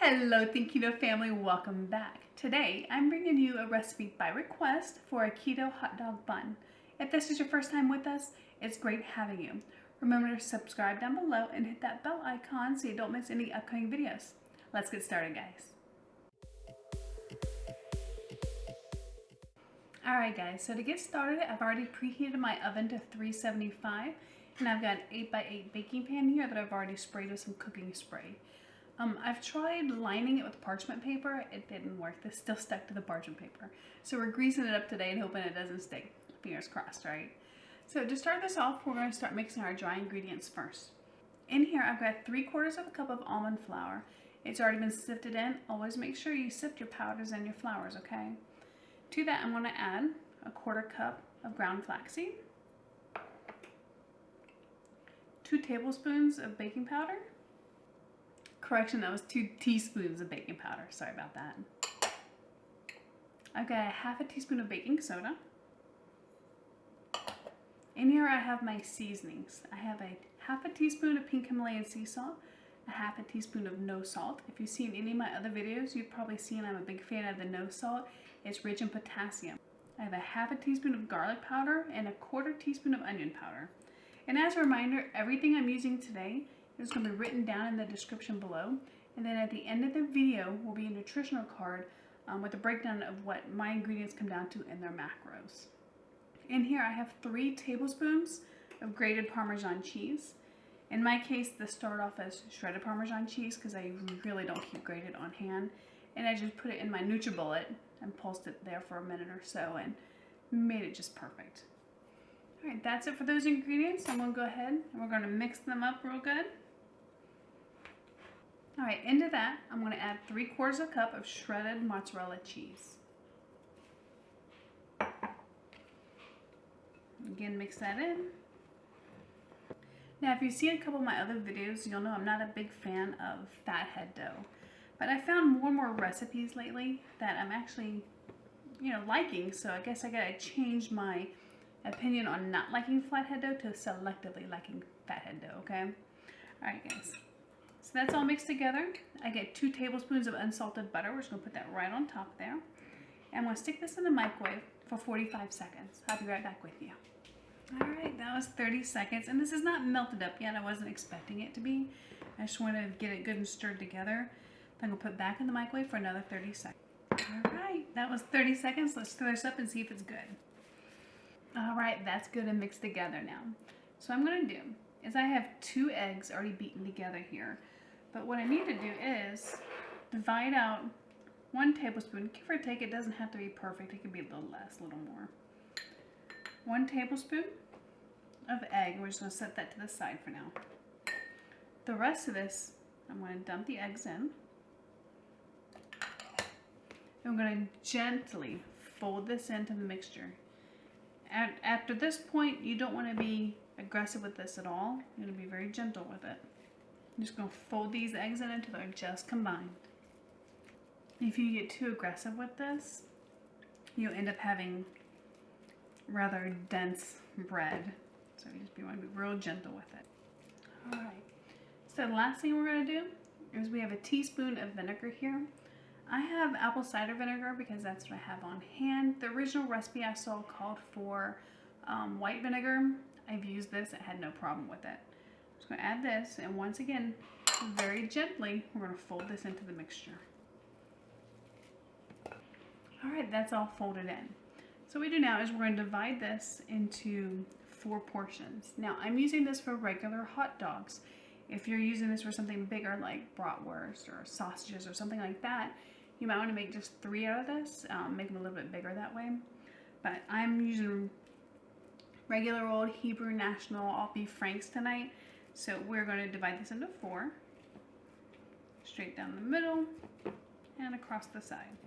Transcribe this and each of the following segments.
Hello, Keto family, welcome back. Today, I'm bringing you a recipe by request for a keto hot dog bun. If this is your first time with us, it's great having you. Remember to subscribe down below and hit that bell icon so you don't miss any upcoming videos. Let's get started, guys. Alright guys, so to get started, I've already preheated my oven to 375 and I've got an 8x8 baking pan here that I've already sprayed with some cooking spray. I've tried lining it with parchment paper. It didn't work. This still stuck to the parchment paper. So we're greasing it up today and hoping it doesn't stick. Fingers crossed, right? So to start this off, we're going to start mixing our dry ingredients first. In here, I've got 3/4 of a cup of almond flour. It's already been sifted in. Always make sure you sift your powders and your flours, okay? To that, I'm going to add a 1/4 cup of ground flaxseed, 2 tablespoons of baking powder. Correction, that was 2 teaspoons of baking powder. Sorry about that. I've got a 1/2 teaspoon of baking soda. In here I have my seasonings. I have a 1/2 teaspoon of pink Himalayan sea salt, a 1/2 teaspoon of no salt. If you've seen any of my other videos, you've probably seen I'm a big fan of the no salt. It's rich in potassium. I have a 1/2 teaspoon of garlic powder and a 1/4 teaspoon of onion powder. And as a reminder, everything I'm using today is going to be written down in the description below, and then at the end of the video will be a nutritional card with a breakdown of what my ingredients come down to in their macros. In here I have 3 tablespoons of grated Parmesan cheese. In my case, this started off as shredded Parmesan cheese because I really don't keep grated on hand, and I just put it in my NutriBullet and pulsed it there for a minute or so and made it just perfect. Alright, that's it for those ingredients. I'm going to go ahead and we're going to mix them up real good. Alright, into that, I'm going to add 3/4 of a cup of shredded mozzarella cheese. Again, mix that in. Now, if you've seen a couple of my other videos, you'll know I'm not a big fan of fathead dough. But I found more and more recipes lately that I'm actually, liking, so I guess I gotta change my opinion on not liking flathead dough to selectively liking fathead dough, okay? Alright, guys. So that's all mixed together. I get 2 tablespoons of unsalted butter. We're just going to put that right on top there. And I'm going to stick this in the microwave for 45 seconds. I'll be right back with you. Alright, that was 30 seconds. And this is not melted up yet. I wasn't expecting it to be. I just wanted to get it good and stirred together. I'm going to put it back in the microwave for another 30 seconds. Alright, that was 30 seconds. Let's stir this up and see if it's good. Alright, that's good and mixed together now. So what I'm going to do is I have 2 eggs already beaten together here. But what I need to do is divide out 1 tablespoon, give or take. It doesn't have to be perfect. It could be a little less, a little more. 1 tablespoon of egg. We're just going to set that to the side for now. The rest of this, I'm going to dump the eggs in. And I'm going to gently fold this into the mixture. After this point, you don't want to be aggressive with this at all. You're going to be very gentle with it. I'm just going to fold these eggs in until they're just combined. If you get too aggressive with this, you'll end up having rather dense bread. So you want to be real gentle with it. Alright, so the last thing we're going to do is we have a teaspoon of vinegar here. I have apple cider vinegar because that's what I have on hand. The original recipe I saw called for white vinegar. I've used this, it had no problem with it. I'm just going to add this, and once again, very gently, we're going to fold this into the mixture. Alright, that's all folded in. So what we do now is we're going to divide this into 4 portions. Now, I'm using this for regular hot dogs. If you're using this for something bigger like bratwurst or sausages or something like that, you might want to make just 3 out of this, make them a little bit bigger that way. But I'm using regular old Hebrew National all beef franks tonight. So we're going to divide this into 4. Straight down the middle and across the side.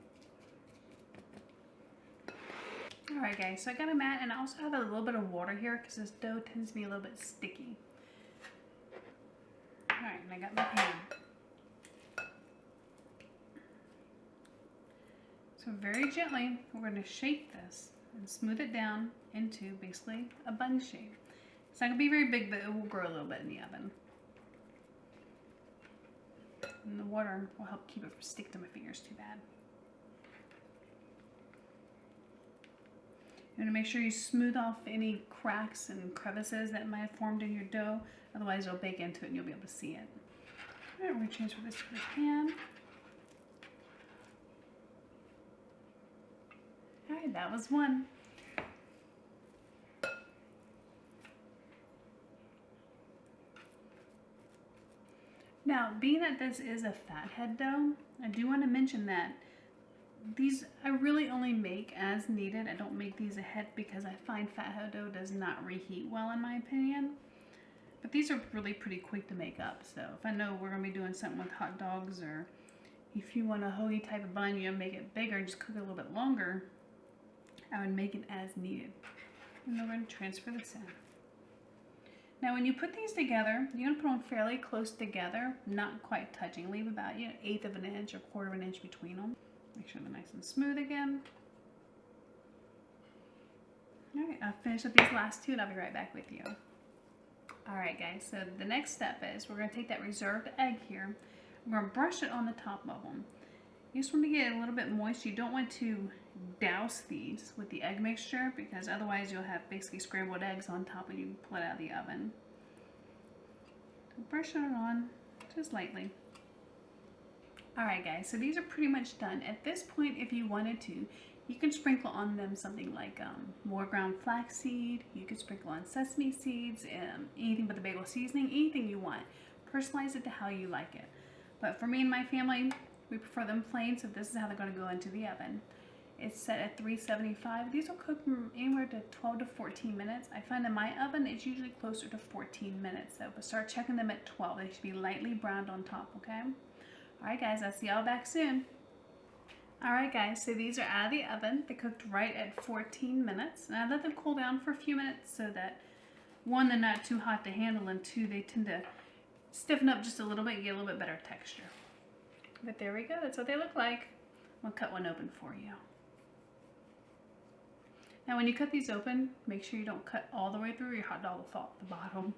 Alright guys, so I got a mat and I also have a little bit of water here because this dough tends to be a little bit sticky. Alright, and I got my pan. So very gently, we're going to shape this and smooth it down into basically a bun shape. It's not going to be very big, but it will grow a little bit in the oven. and the water will help keep it from sticking to my fingers too bad. You want to make sure you smooth off any cracks and crevices that might have formed in your dough. Otherwise, you'll bake into it and you'll be able to see it. All right, we're going to transfer this to the pan. All right, that was one. Now, being that this is a fathead dough, I do want to mention that these I really only make as needed. I don't make these ahead because I find fathead dough does not reheat well in my opinion. But these are really pretty quick to make up. So if I know we're going to be doing something with hot dogs, or if you want a hoagie type of bun, you make it bigger and just cook it a little bit longer, I would make it as needed. And then we're going to transfer this in. Now when you put these together, you're going to put them fairly close together, not quite touching. Leave about 1/8 of an inch or 1/4 of an inch between them. Make sure they're nice and smooth again. Alright, I'll finish up these last two and I'll be right back with you. Alright guys, so the next step is we're going to take that reserved egg here. We're going to brush it on the top of them. You just want to get it a little bit moist. You don't want to douse these with the egg mixture because otherwise you'll have basically scrambled eggs on top when you pull it out of the oven. So brush it on just lightly. Alright guys, so these are pretty much done. At this point, if you wanted to, you can sprinkle on them something like more ground flaxseed. You could sprinkle on sesame seeds, anything but the bagel seasoning, anything you want. Personalize it to how you like it. But for me and my family, we prefer them plain, so this is how they're going to go into the oven. It's set at 375. These will cook from anywhere to 12 to 14 minutes. I find in my oven it's usually closer to 14 minutes though, but start checking them at 12. They should be lightly browned on top, okay? Alright guys, I'll see y'all back soon. Alright guys, so these are out of the oven. They cooked right at 14 minutes. And I let them cool down for a few minutes so that one, they're not too hot to handle, and two, they tend to stiffen up just a little bit and get a little bit better texture. But there we go, that's what they look like. I'll cut one open for you. Now when you cut these open, make sure you don't cut all the way through, your hot dog will fall at the bottom.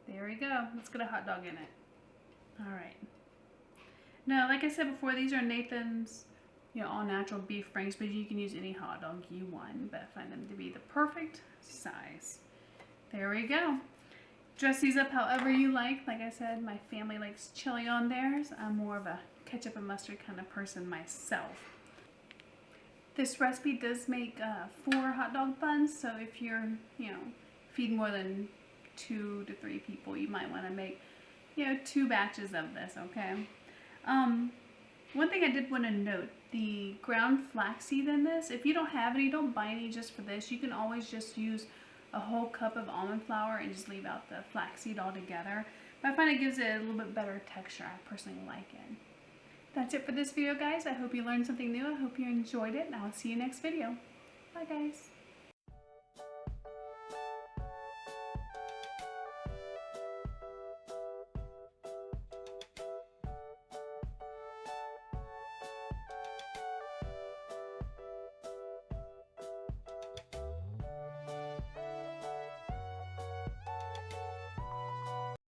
There we go. Let's get a hot dog in it. Alright. Now, like I said before, these are Nathan's, all natural beef franks, but you can use any hot dog you want, but I find them to be the perfect size. There we go. Dress these up however you like. Like I said, my family likes chili on theirs. I'm more of a ketchup and mustard kind of person myself. This recipe does make 4 hot dog buns, so if you're, feeding more than 2 to 3 people, you might want to make, 2 batches of this, okay? One thing I did want to note, the ground flaxseed in this, if you don't have any, don't buy any just for this. You can always just use a whole cup of almond flour and just leave out the flaxseed altogether. But I find it gives it a little bit better texture. I personally like it. That's it for this video, guys. I hope you learned something new. I hope you enjoyed it, and I'll see you next video. Bye, guys.